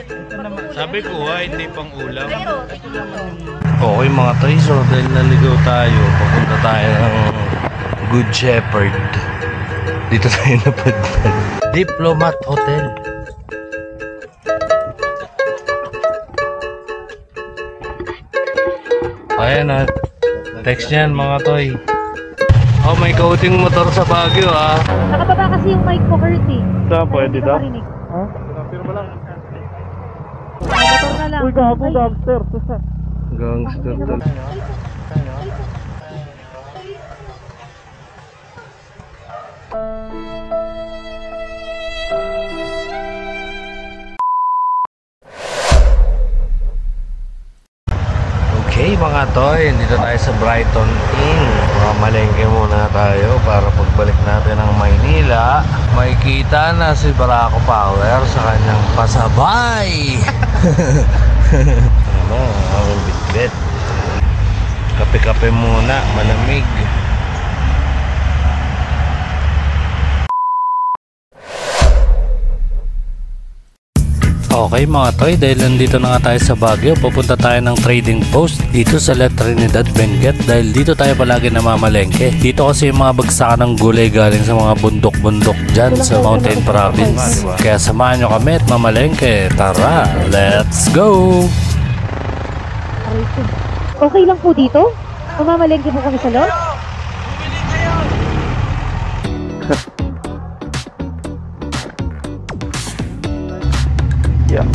ulit. Sabi ko hindi pang ulam. Pero, tignan mo. Okay mga toy, so dahil naligaw tayo, papunta tayo ng Good Shepherd. Dito tayo napadpad. Diplomat Hotel. Ayan na. Text niyan mga toy. Oh, may kauting motor sa Baguio Nakababa kasi yung mic ko, Curtis. Saan pwede daw? Ha? Pero mo lang. Motor na lang. Uy, gago, gangster. Gangster talaga. Okay mga toy, dito tayo sa Brighton Inn. Mamalengke muna tayo para pagbalik natin ng Maynila, makikita na si Barako Power sa kanyang pasabay. Ano, aming bitbit. Kape-kape muna, malamig. Okay mga toy, dahil nandito na nga tayo sa Baguio, pupunta tayo ng trading post dito sa La Trinidad, Benguet, dahil dito tayo palagi namamalengke. Dito kasi yung mga bagsakan ng gulay galing sa mga bundok-bundok dyan sa Mountain Province. Kaya samahan nyo kami at mamalengke. Tara, let's go! Okay lang po dito? Mamamalengke po kami sa loob? Yeah.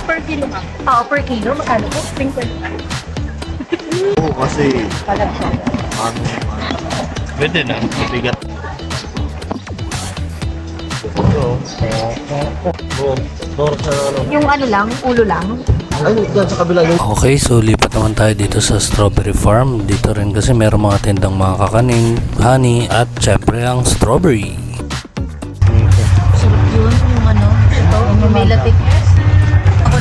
Per kilo ka? Per kilo? Magkano po? 50. Oo, kasi Palag siya. Pwede na, mabigat. Yung ano lang, ulo lang. ay, dyan sa kabila yung Okay, so lipat naman tayo dito sa Strawberry Farm. Dito rin kasi meron mga tindang mga kakanin, honey, at syempre ang strawberry. Sarap yun, yung ano, ito, yung may latik. Ako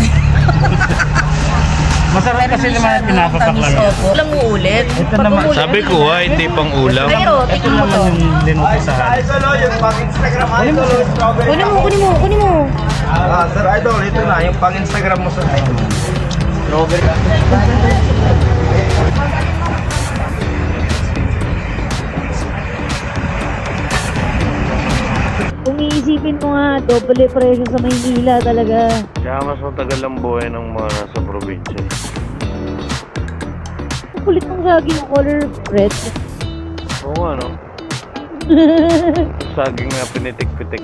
masarap kasi naman at pinapapaklan. Walang uulit. Sabi ko hindi pang ulam. Pero, tignan mo to. Dinupisahan. Yung pang-Instagram mo, idol, strawberry. Kunin mo. Sir Idol, ito na, yung pang-Instagram mo, sir. Strawberry. Kung iisipin mo nga, doble presyo sa Maynila talaga. Kaya mas matagal ang buhay ng mga nasa probinsya. Ang kulit ng saging color red. Oo nga no? Saging na pinitik-pitik.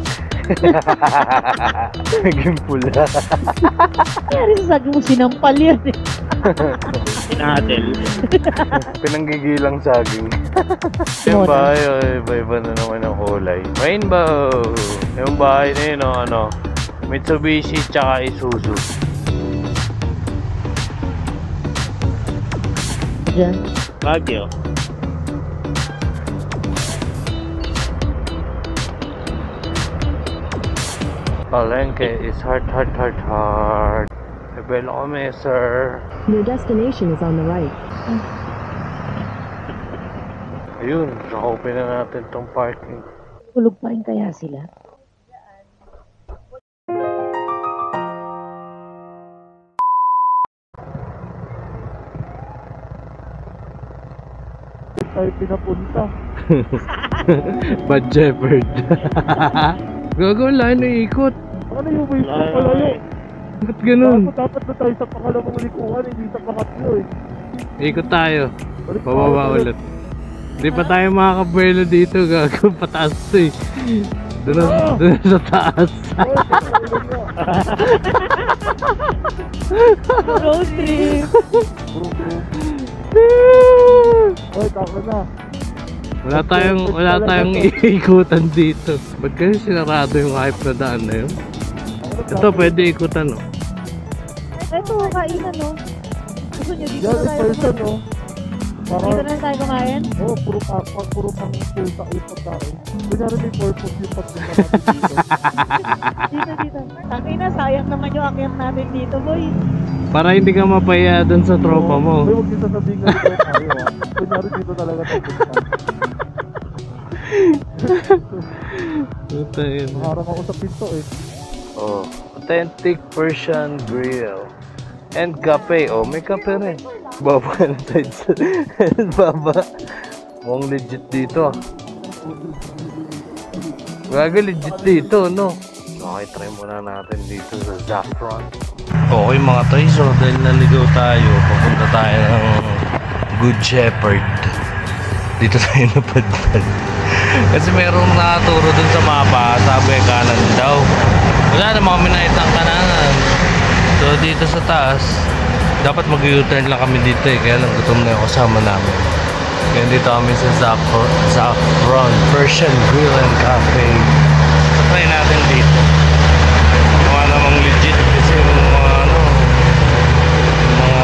Naging pula. Kaya rin sa saging mo sinampal yan eh. Pinahatel. Pinanggigilang saging. Yung bahay, iba-iba na naman ang kulay. Rainbow! Yung bahay na yun, ano, Mitsubishi tsaka Isuzu. Diyan. Baguio. Palengke is hard. Ibelo kami, sir. Your destination is on the right. Ayun, na-open na natin tong parking. Tulog pa rin kaya sila? Ay, pinapunta. Bad Shepherd. Gagawin lang na ikot. Ano yung way pa palayo? Ba't ganun? Dapat na tayo sa pangalawang likuan, hindi sa pangatlo eh. Ikot tayo. Pababa ulit. Hindi pa tayo makakabuelo dito. Gago, pataas to eh. Doon sa taas. Road trip! Oy, tako na. Wala tayong iikutan dito. Ba't kasi sinarado yung hype na daan na yun? Ito pwede ikutan, no? Ito, kainan no? Gusto nyo dito Yan, na tayo? person no. Dito na tayo kumain? Oo, puro pang full sa ipot tayo. Kunyari may purpose yung pagpunta natin dito. Dito. Tangina, sayang naman yung akyat natin dito, boy. Para hindi ka mapaya dun sa tropa mo. Huwag din sasabihin nga dito tayo. Kunyari dito talaga tayo. Puta yun. Harang ako sa pinto eh. Oh, authentic Persian grill. And cafe. Oh, may cafe rin. Baba na tayo sa... Baba. Mukhang legit dito. Gaga legit dito, no? Okay, try muna natin dito sa Saffron. Okay mga toy, so dahil naligaw tayo, papunta tayo ng Good Shepherd. Dito tayo napadpad. Kasi merong nakaturo dun sa mapa, sabi kanan daw. Wala naman kami nakitang kananan. So dito sa taas, dapat mag-U-turn lang kami dito eh. Kaya lang gutom na yung kasama namin. Kaya dito kami sa Saffron Persian Grill and Cafe. So try natin dito. Mga namang legit kasi yung mga ano, yung mga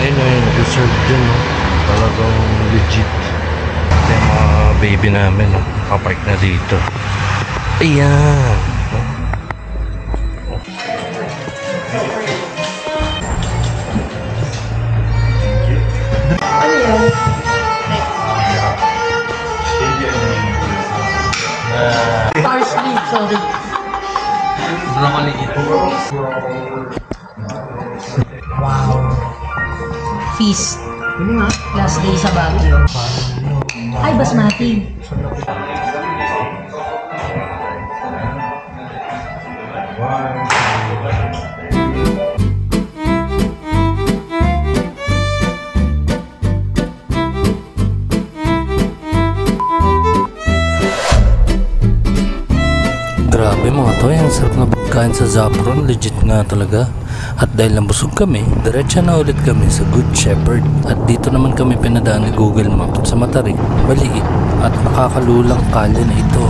ayun yung nag-serve dyan. Talagang legit. Ito yung mga baby namin. Nakapark na dito. Ayan. Parsley, sorry. Broccoli ito. Wow. Feast. Last day sa Baguio. Ay, basmati. Grabe mga toy, ang sarap na pagkain sa Saffron, legit nga talaga. At dahil nabusog kami, diretso na ulit kami sa Good Shepherd. At dito naman kami pinadaan ni Google Map sa matarik, maliit at nakakalulang kalye na ito.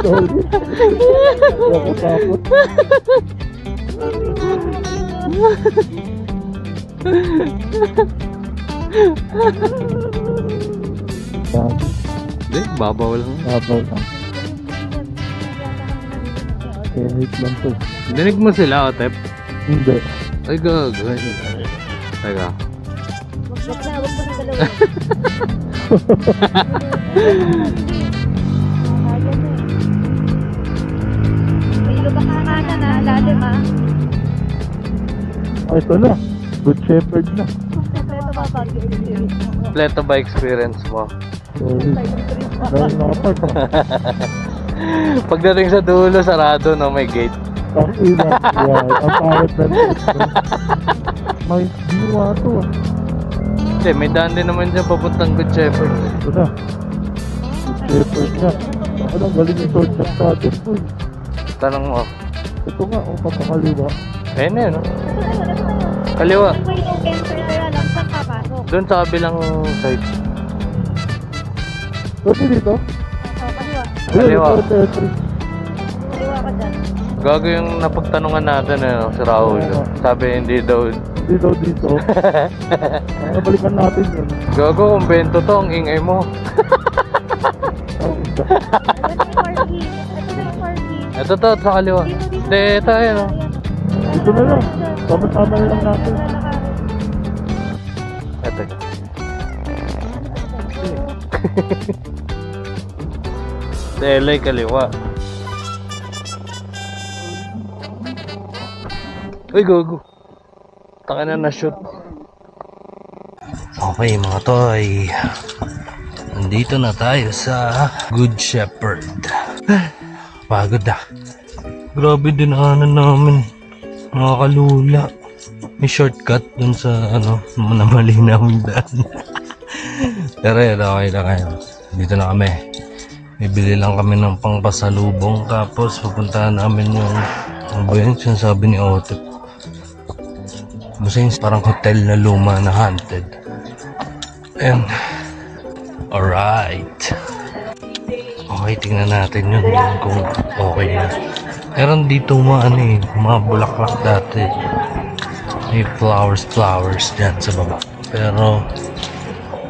Sorry. Ako takot. Hindi, babaw lang. Babaw lang. Wait lang to. Dinig mo sila, Otep? Hindi. Ay, gagay. Teka. Wag na dalawa. May lubak na kanan na, lalim ah. Ah, ito na. Good Shepherd na. Kompleto ba pag-experience mo? Kompleto ba experience mo? Sorry. Dahil nakapark ah. Pagdating sa dulo, sarado no, may gate. Ang ina. Wow. Ang pangit na nito. May diwa to ah. Hindi, may daan din naman dyan papuntang Good Shepherd. Ito na. Good Shepherd na. Ano, galing yung shortcut natin po. Tanong mo. Ito nga, ang papakaliwa. Ayun na yun, no? Kaliwa. May enter kaya lang, saan papasok? Doon sa kabilang side. Pwede dito? Kaliwa. Kaliwa. Kaliwa ka dyan. Gago yung napagtanungan natin, ano, si Raul. Sabi hindi daw. Hindi daw dito. Nabalikan natin yun. Gago, kumbento to, ang ingay mo. Ito na yung parking. Ito na yung parking. Ito to, sa kaliwa. Hindi, ito, ayun, no? Dito na lang. Tama-tama na lang natin. Ito. Delay, kaliwa. Uy, gago. Taka na na-shoot. Okay mga toy. Nandito na tayo sa Good Shepherd. Pagod na. Grabe din anan namin. Nakakalula. May shortcut dun sa ano, namali namin daan. Pero yun, okay na kayo. Dito na kami. Bibili lang kami ng pangpasalubong. Tapos pupuntahan namin yung ano ba yun? Sinasabi ni Otep. Basta yung parang hotel na luma na haunted. And alright. Okay, tingnan natin yun kung okay na. Meron dito mga bulaklak dati. May flowers dyan sa baba. Pero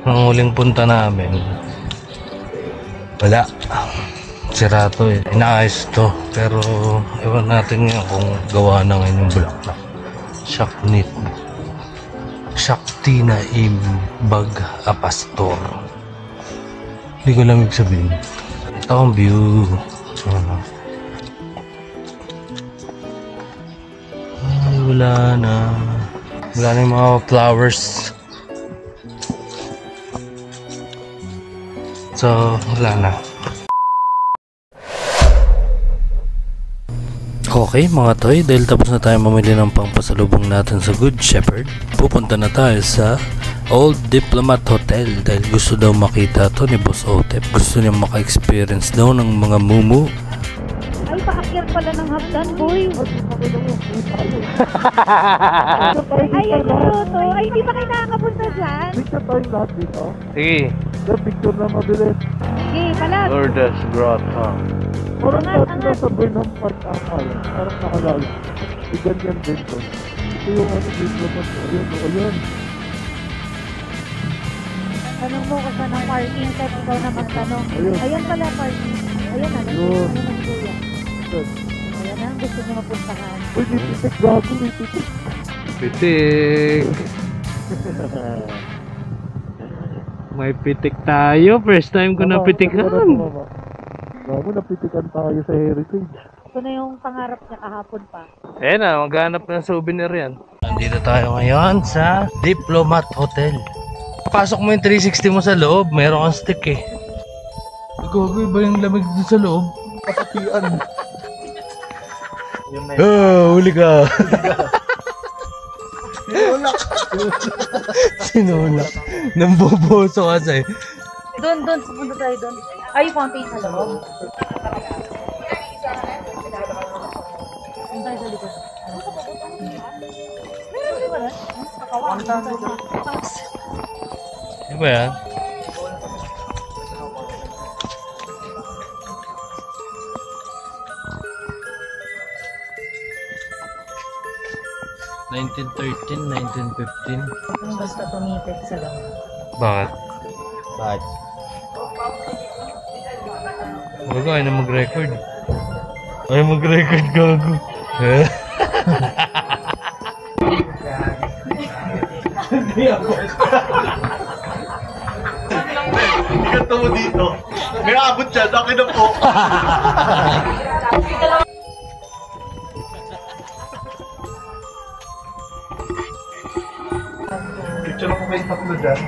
Ang huling punta namin, wala. Sira to eh. Inaayos to. Pero ewan natin nga kung gawa na ngayon yung bulaklak. Shaknit. Shakti na imbag apastor. Hindi ko lang sabihin. Ito ang view. Ay, wala na. Wala na yung mga flowers. So, wala na. Okay mga toy, dahil tapos na tayo mamili ng pangpasalubong natin sa Good Shepherd, pupunta na tayo sa Old Diplomat Hotel dahil gusto daw makita to ni Boss Otep. Gusto niya maka-experience daw ng mga mumu. Ay, paakyat pala ng hagdan, boy. Ay, ano to? Ay, hindi pa kayo nakakapunta dyan? Picture tayo lahat dito. Sige, The picture na mabilis. Sige, pala. Lourdes Grotto. Parang Angat, natin na sa Burnham Park akala. Parang nakalala. Ganyan din to. Ito yung ano dito ba? Ayun, ayun. Tanong mo kasi ng parking, kahit ikaw na magtanong. Ayun. Ayan pala parking. Ayan na, Yun. nandito ng kuya. Ayun. Ayan na, gusto niyo mapuntahan. Uy, nipitik gago, nipitik. Pitik. May pitik tayo. First time ko napitikan. Gago, napitikan tayo sa Heritage. Ito na yung pangarap niya kahapon pa. Eh na, maghanap ng souvenir yan. Nandito tayo ngayon sa Diplomat Hotel. Pasok mo yung 360 mo sa loob, meron kang stick eh. Gago, iba yung lamig dito sa loob. Kapatian. Oh, huli ka. Sinulak. Namboboso kasi. Doon, punta tayo doon. Ay, fountain sa loob. Doon tayo sa likod. Meron di ba na? Ano ba yan? $1913, $1915. Basta tumipid sa loob. Bakit? Bakit? Gago, ayaw na mag-record. Ayaw mag-record, gago. Ganto mo dito. May abot siya, akin na po. Picture ako kayo tatlo dyan.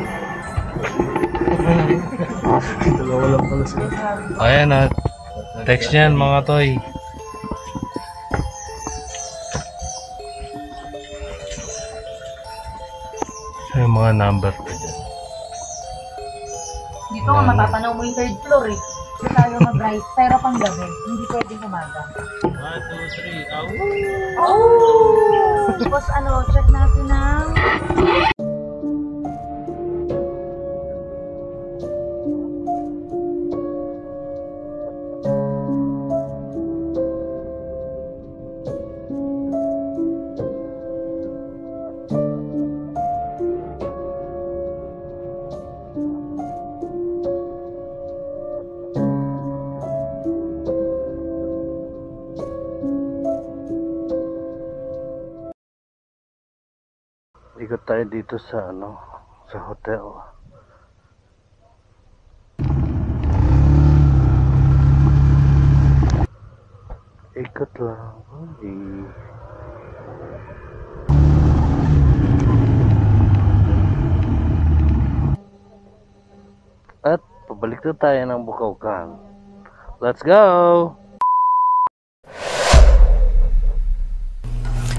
Dalawa lang pala sila. Ayan na. Text niyan mga toy. Yung mga number ko dyan. Dito nga matatanaw mo yung third floor eh. Dito tayo mag-drive, pero pang gabi. Hindi pwedeng umaga. 1, 2, 3, out. Oh! Tapos ano, check natin ng... Ikot tayo dito sa sa hotel. Ikot lang. At pabalik na tayo ng Bukawkan. Let's go!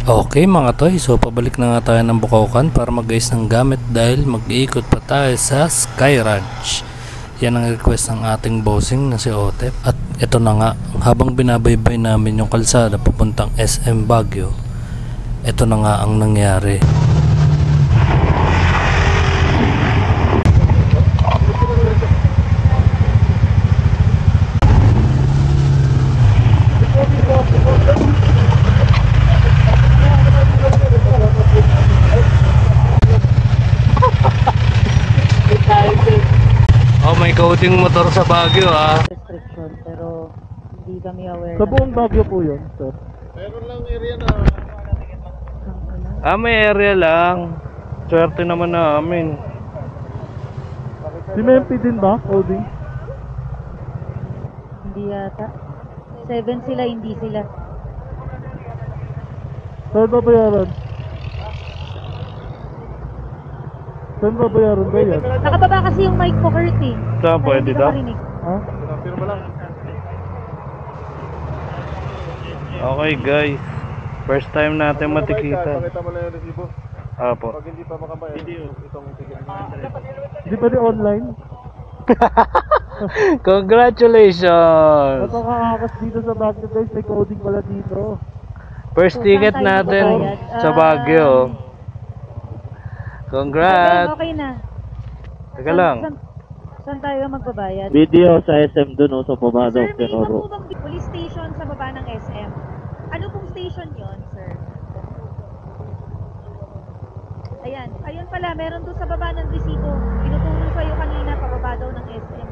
Okay mga toy, so pabalik na nga tayo ng Bukawkan para mag-ayos ng gamit dahil mag-iikot pa tayo sa Sky Ranch. Yan ang request ng ating bossing na si Otep. At ito na nga, habang binabaybay namin yung kalsada papuntang SM Baguio, ito na nga ang nangyari. Oh, may coding motor sa Baguio ah. Restriction, pero hindi kami aware. Sa buong Baguio po yun, sir. Ah, may area lang. Swerte naman namin. Si Mempi din ba, coding? Hindi yata. 7 sila, hindi sila. Saan babayaran? Saan babayaran ba yan? Nakababa kasi yung mic ko, Kurt eh. Saan Kaya pwede hindi daw? ka marinig. Ha? Okay guys. First time natin matikita. Pakita mo lang yung resibo. Apo. Pag hindi pa makabayad, itong ticket. Hindi pa rin online? Congratulations! Napakakakas dito sa Baguio guys, may coding pala dito. First So, ticket saan tayo natin magbabayad? sa Baguio. Congrats! Okay na. Teka lang. Saan tayo magbabayad? Video sa SM dun sa baba Sir, may iba po bang police station sa baba ng SM? Ano pong station yon, sir? Ayan. Ayun pala, meron doon sa baba ng resibo. Pinuturo sa'yo kanina, pababa daw ng SM.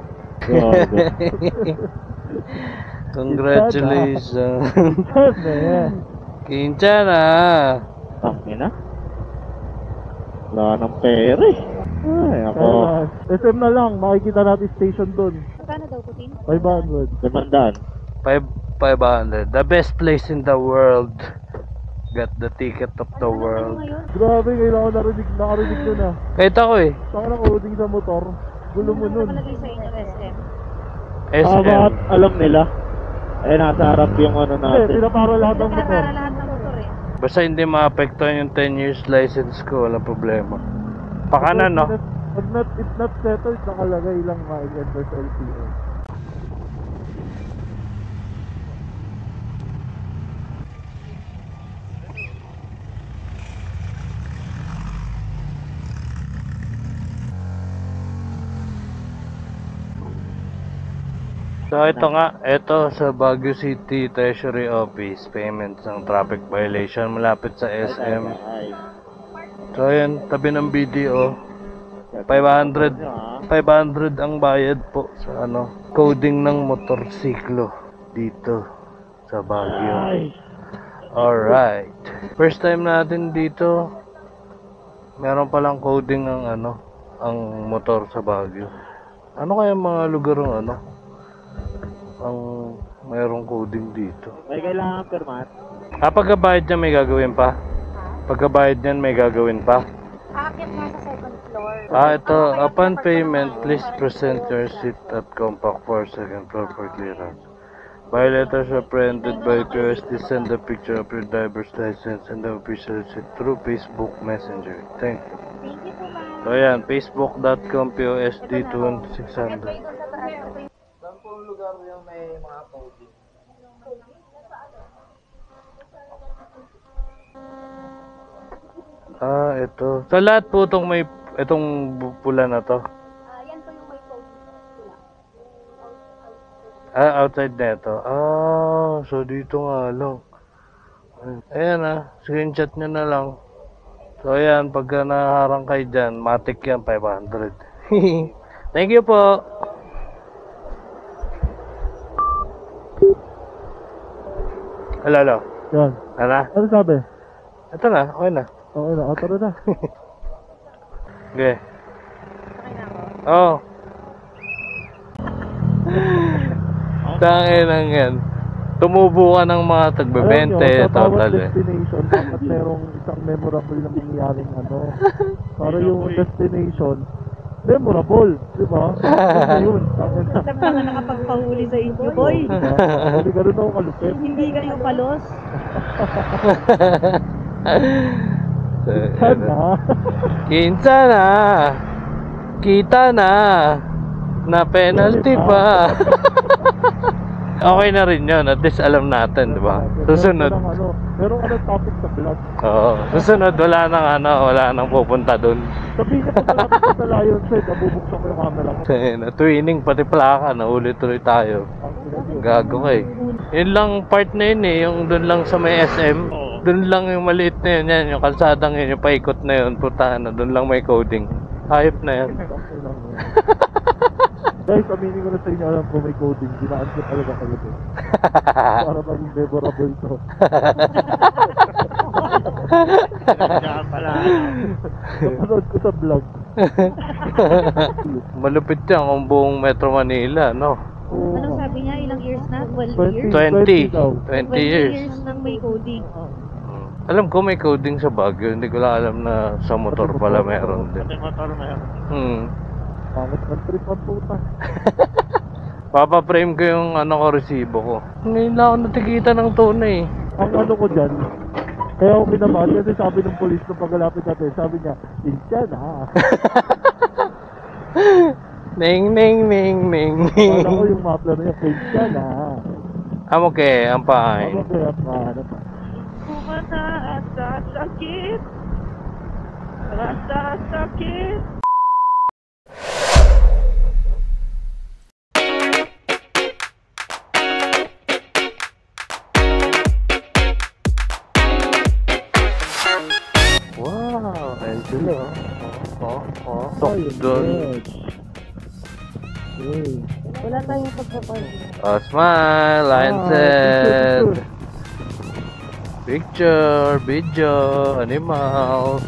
Congratulations! Kincha na! Tangin na. Wala ng pera eh. Ay, ako. SM na lang, makikita natin station dun. Magkano daw, Putin? 500. 500. 500. The best place in the world. Got the ticket of the Ano world. ngayon? Grabe, kailangan nakarinig nun ah. Kahit ako eh. Saka ng coding sa motor. Gulo mo Ano nun. nakalagay sa inyo, SM? SM. alam nila. Eh, nasa harap yung ano natin. Pinapara lahat ng motor. Para lahat ng motor eh. Basta hindi maapektuhan yung 10 years license ko, wala problema. Pakanan, no? Pag it's not settled, nakalagay lang ma-enter sa LTO. So ito nga, ito sa Baguio City Treasury Office, payments ng traffic violation malapit sa SM. So ayan, tabi ng BDO. 500 ang bayad po sa ano, coding ng motorsiklo dito sa Baguio. Alright. First time natin dito. Meron palang coding ang ano, ang motor sa Baguio. Ano kaya mga lugar ng ano? Ang mayroong coding dito. May kailangan permat. Pagkabayad niyan may gagawin pa? Pagkabayad niyan may gagawin pa? Aakit nga sa second floor. Ito, upon payment, please present your receipt at compact for second floor for clearance. Violators are prevented by QSD. Send a picture of your driver's license and the official receipt through Facebook Messenger. Thank you. Thank you po, ma'am. So yan, facebook.com POSD 2600. Saan Sampung lugar yung may mga coding. Ito. Sa lahat po itong may, itong pula na to. yan po yung may code. Outside na ito. So dito nga lang. Ayan screenshot nyo na lang. So ayan, pagka naharang kayo dyan, matik yan, 500. Thank you po. Hello. Yan. Ano? Ano sabi? Ito na, okay na. Okay na, tara na. Okay. Okay na ako. Oh. Tangin lang yan. Tumubo ka ng mga tagbe-20, sa bawat total eh. destination, dapat merong isang memorable na mangyaring ano. Para yung destination, memorable, di ba? Yun. Alam ka nga nakapagpahuli sa inyo, boy. Hindi ka rin ako kalupit. Hindi kayo palos. Sana. Kinsa na. Kita na. Na penalty pa. Okay na rin yun. At least alam natin, di ba? Susunod. Meron ka ng topic sa vlog. Oo. Susunod, wala nang pupunta dun. Sabihin niya pag malapit ka sa Lions Head, nabubuksan ko yung camera ko. Twinning, pati plaka, naulit tuloy tayo. Gago ka eh. Yun lang part na yun eh. Yung dun lang sa may SM. Dun lang yung maliit na yun. Yan, yung kalsadang yun, yung paikot na yun. Puta na, dun lang may coding. Hayop na yan. Guys, aminin ko na sa inyo, alam ko may coding. Dinaan ko talaga kayo to. Para maging memorable to. Napanood ko sa vlog. Malupit yan ang buong Metro Manila, no? Oo. Anong sabi niya? Ilang years na? 12 years? 20. 20 20 years. nang may coding. Alam ko may coding sa Baguio. Hindi ko lang alam na sa motor pala meron din. Pangit ng trip ang puta. Papa-frame ko yung ano ko, resibo ko. Ngayon lang ako natikita ng tunay. Ang ano ko dyan, kaya ako kinamali kasi sabi ng polis nung pagkalapit natin, sabi niya, Insyan ha. Ning ning ning ning ning. Kala ko yung mapler niya, Insyan ha. Amo ke, ang pahain. Ano kaya pa, ano pa? Kumana at sakit. Rasa sakit. Wow, Angelo. Oh. Ay, Doon. yes. Okay. Wala tayong pagpapal. Oh, smile, line set. Picture, video, animal.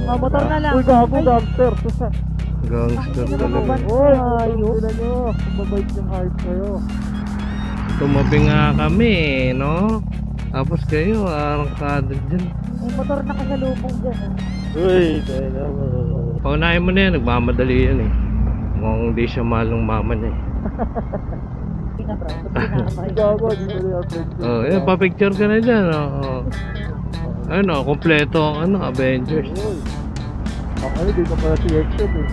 Motor na lang. Uy, gago, gangster. Gangster talaga. Uy, sila nyo. Mabait yung hype kayo. Tumabi nga kami, no? Tapos kayo, arangkada dyan. May motor na kasalubong dyan. Uy, teka mo. Paunahin mo na yan, nagmamadali yan eh. Mukhang hindi siya mahal ng mama niya eh. Gago, di ko na yung friend. Oh, yun, pa-picture ka na dyan. Oh. Ayun oh, kompleto ang ano, Avengers. Uy. Ako di ko pala si action eh.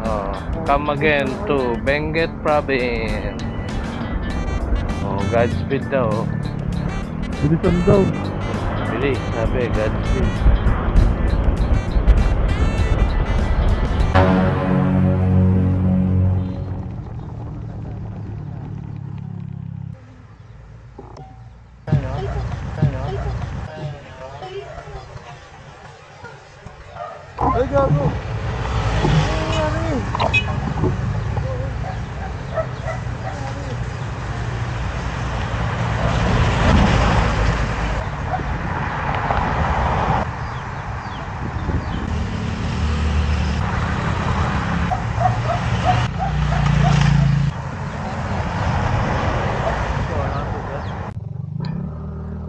Oh, come again to Benguet Province. Oh, Godspeed daw. Bilisan daw. Bilis, sabi, Godspeed. Ay, gago.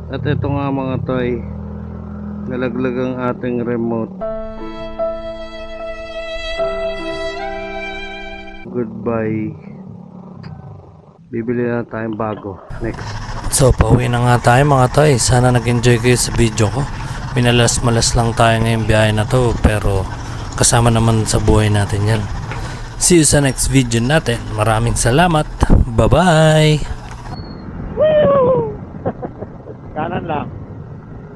At ito nga mga toy, nalaglag ang ating remote. Goodbye. Bibili na tayong bago. Next. So, pauwi na nga tayo mga toy. Sana nag-enjoy kayo sa video ko. Minalas-malas lang tayo ngayong biyahe na to, pero kasama naman sa buhay natin yan. See you sa next video natin. Maraming salamat. Bye-bye! Kanan lang.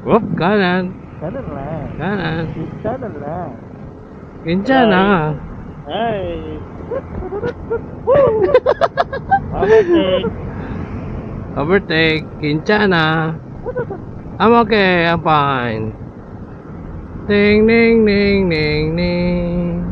Whoop, kanan. Kanan lang. Kanan. Kanan lang. Kinsa na. Ay. Overtake. Overtake. Kinsa na. I'm okay. I'm fine. Ding, ding, ding, ding, ding.